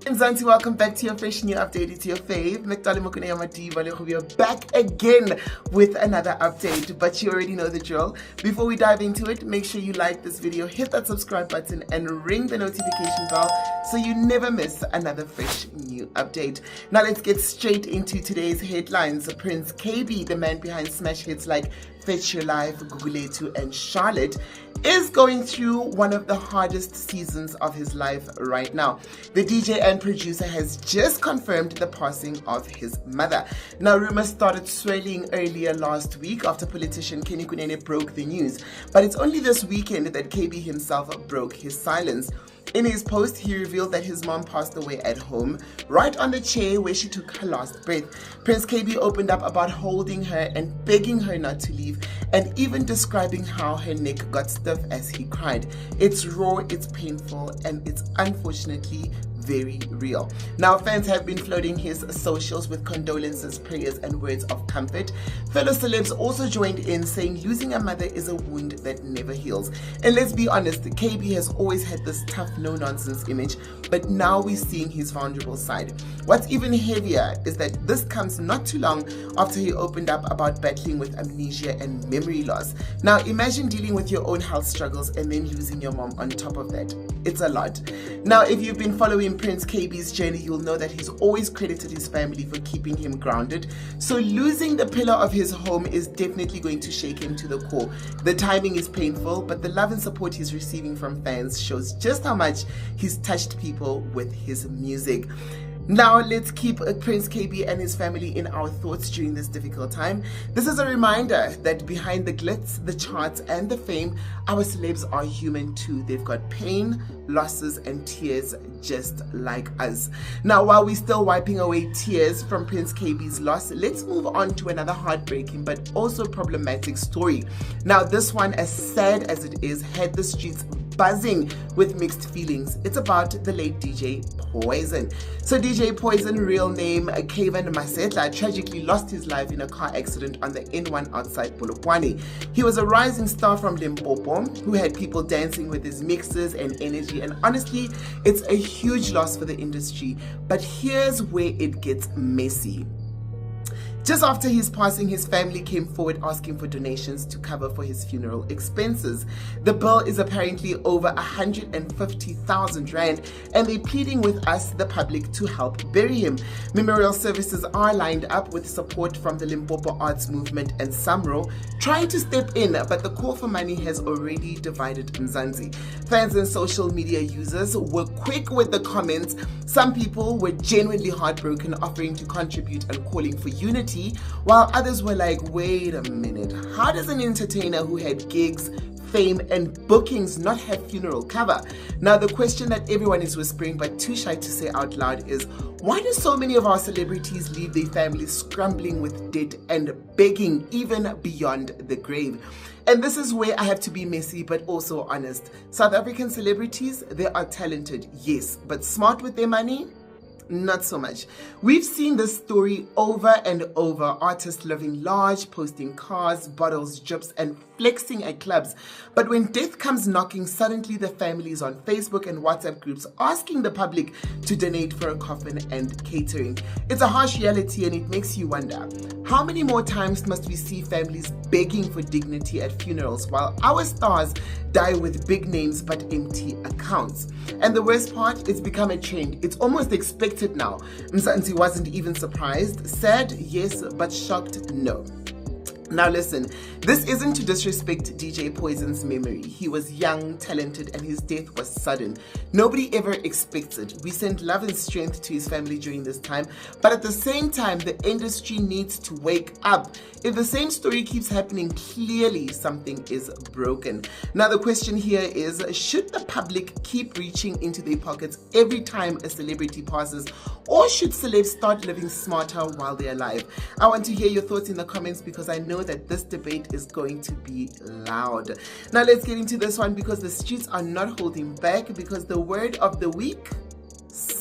Mzansi, welcome back to your fresh new update. It's your fave, we are back again with another update, but you already know the drill. Before we dive into it, make sure you like this video, hit that subscribe button and ring the notification bell so you never miss another fresh new update. Now let's get straight into today's headlines. Prince Kaybee, the man behind smash hits like Fetch Your Life, Guguletu and Charlotte, is going through one of the hardest seasons of his life right now. The DJ and producer has just confirmed the passing of his mother. Now, rumors started swirling earlier last week after politician Kenny Kunene broke the news, but it's only this weekend that Kaybee himself broke his silence. In his post, he revealed that his mom passed away at home, right on the chair where she took her last breath. Prince Kaybee opened up about holding her and begging her not to leave, and even describing how her neck got stiff as he cried. It's raw, it's painful, and it's unfortunately very real. Now, fans have been flooding his socials with condolences, prayers, and words of comfort. Fellow celebs also joined in, saying losing a mother is a wound that never heals. And let's be honest, Kaybee has always had this tough, no-nonsense image, but now we're seeing his vulnerable side. What's even heavier is that this comes not too long after he opened up about battling with amnesia and memory loss. Now, imagine dealing with your own health struggles and then losing your mom on top of that. It's a lot. Now, if you've been following Prince Kaybee's journey, you'll know that he's always credited his family for keeping him grounded. So losing the pillar of his home is definitely going to shake him to the core. The timing is painful, but the love and support he's receiving from fans shows just how much he's touched people with his music. Now, let's keep Prince Kaybee and his family in our thoughts during this difficult time. This is a reminder that behind the glitz, the charts, and the fame, our celebs are human too. They've got pain, losses, and tears just like us. Now, while we're still wiping away tears from Prince Kaybee's loss, let's move on to another heartbreaking but also problematic story. Now, this one, as sad as it is, had the streets buzzing with mixed feelings. It's about the late DJ Poizen. So DJ Poizen, real name Kaybee Masetla, tragically lost his life in a car accident on the N1 outside Polokwane. He was a rising star from Limpopo who had people dancing with his mixes and energy, and honestly, it's a huge loss for the industry. But here's where it gets messy. Just after his passing, his family came forward asking for donations to cover for his funeral expenses. The bill is apparently over 150,000 rand, and they're pleading with us, the public, to help bury him. Memorial services are lined up with support from the Limpopo Arts Movement and Samro, trying to step in, but the call for money has already divided Mzansi. Fans and social media users were quick with the comments. Some people were genuinely heartbroken, offering to contribute and calling for unity, while others were like, wait a minute, how does an entertainer who had gigs, fame, and bookings not have funeral cover? Now, the question that everyone is whispering but too shy to say out loud is, why do so many of our celebrities leave their families scrambling with debt and begging even beyond the grave? And this is where I have to be messy but also honest. South African celebrities, they are talented, yes, but smart with their money? Not so much. We've seen this story over and over. Artists living large, posting cars, bottles, drips, and flexing at clubs. But when death comes knocking, suddenly the family is on Facebook and WhatsApp groups asking the public to donate for a coffin and catering. It's a harsh reality, and it makes you wonder, how many more times must we see families begging for dignity at funerals while our stars die with big names but empty accounts? And the worst part, it's become a trend. It's almost expected now. Mzansi wasn't even surprised. Sad, yes, but shocked, no. Now listen, this isn't to disrespect DJ Poizen's memory. He was young, talented, and his death was sudden. Nobody ever expects it. We send love and strength to his family during this time, but at the same time, the industry needs to wake up. If the same story keeps happening, clearly something is broken. Now the question here is, should the public keep reaching into their pockets every time a celebrity passes, or should celebs start living smarter while they're alive? I want to hear your thoughts in the comments, because I know that this debate is going to be loud. Now let's get into this one, because the streets are not holding back, because the word of the week,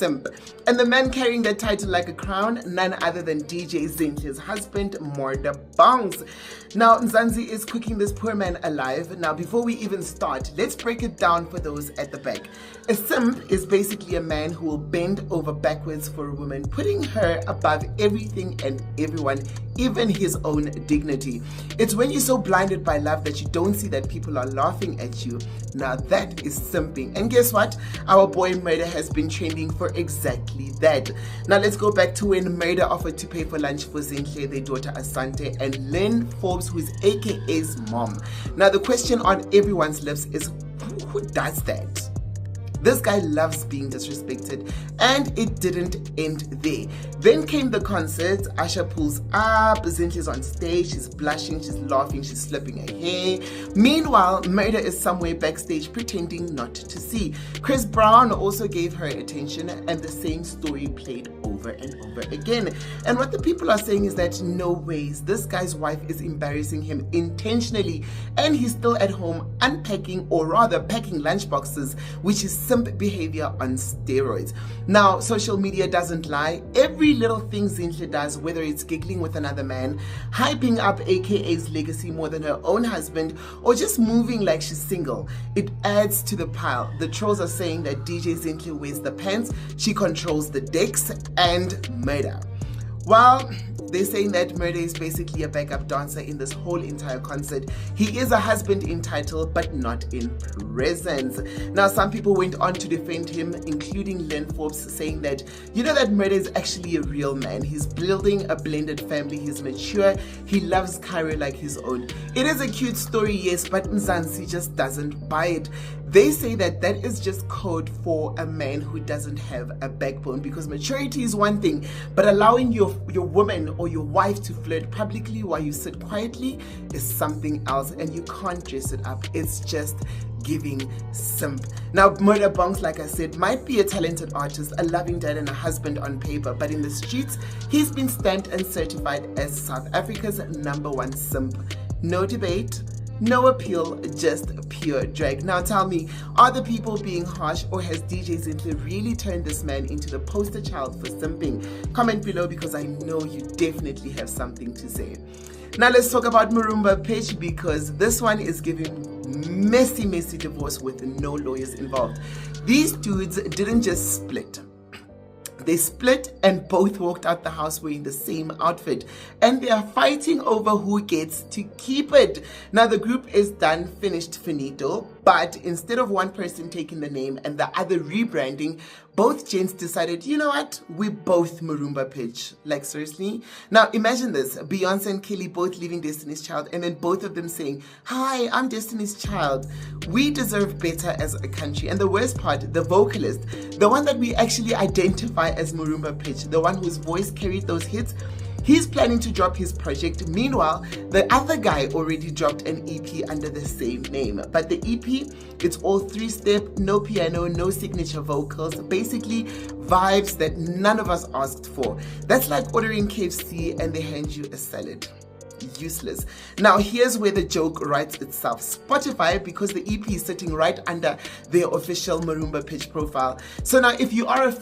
simp. And the man carrying that title like a crown, none other than DJ Zinhle's husband, Murda Bongz. Now, Mzansi is cooking this poor man alive. Now, before we even start, let's break it down for those at the back. A simp is basically a man who will bend over backwards for a woman, putting her above everything and everyone, even his own dignity. It's when you're so blinded by love that you don't see that people are laughing at you. Now that is simping. And guess what? Our boy Murda has been trending for exactly that. Now let's go back to when Murda offered to pay for lunch for Zinhle, their daughter Asante, and Lynn Forbes, who is AKA's mom. Now the question on everyone's lips is, who does that? This guy loves being disrespected, and it didn't end there. Then came the concert. Asha pulls up, Zinhle's on stage, she's blushing, she's laughing, she's flipping her hair. Meanwhile, Murda is somewhere backstage pretending not to see. Chris Brown also gave her attention, and the same story played over and over again. And what the people are saying is that no ways, this guy's wife is embarrassing him intentionally, and he's still at home unpacking, or rather packing lunchboxes, which is simp behavior on steroids. Now, social media doesn't lie. Every little thing Zinhle does, whether it's giggling with another man, hyping up AKA's legacy more than her own husband, or just moving like she's single, it adds to the pile. The trolls are saying that DJ Zinhle wears the pants, she controls the decks, and Murda. Well, they're saying that Murda is basically a backup dancer in this whole entire concert. He is a husband in title, but not in presence. Now, some people went on to defend him, including Lynn Forbes, saying that, you know, that Murda is actually a real man. He's building a blended family. He's mature. He loves Cairo like his own. It is a cute story, yes, but Mzansi just doesn't buy it. They say that that is just code for a man who doesn't have a backbone, because maturity is one thing, but allowing your woman or your wife to flirt publicly while you sit quietly is something else, and you can't dress it up. It's just giving simp. Now, Murda Bongz, like I said, might be a talented artist, a loving dad and a husband on paper, but in the streets, he's been stamped and certified as South Africa's #1 simp. No debate, no appeal, just pure drag. Now tell me, are the people being harsh, or has DJ Zinhle really turned this man into the poster child for simping? Comment below, because I know you definitely have something to say. Now let's talk about Murumba pitch, because this one is giving messy divorce with no lawyers involved. These dudes didn't just split. They split and both walked out the house wearing the same outfit, and they are fighting over who gets to keep it. Now the group is done, finished, finito, but instead of one person taking the name and the other rebranding, both gents decided, you know what, we both Murumba pitch. Like, seriously? Now imagine this, Beyonce and Kelly both leaving Destiny's Child, and then both of them saying, hi, I'm Destiny's Child. We deserve better as a country. And the worst part, the vocalist, the one that we actually identify as Murumba pitch, the one whose voice carried those hits, he's planning to drop his project. Meanwhile, the other guy already dropped an EP under the same name. But the EP, it's all 3-step, no piano, no signature vocals, basically vibes that none of us asked for. That's like ordering KFC and they hand you a salad. Useless. Now here's where the joke writes itself. Spotify, because the EP is sitting right under their official Murumba pitch profile. So now if you are a fan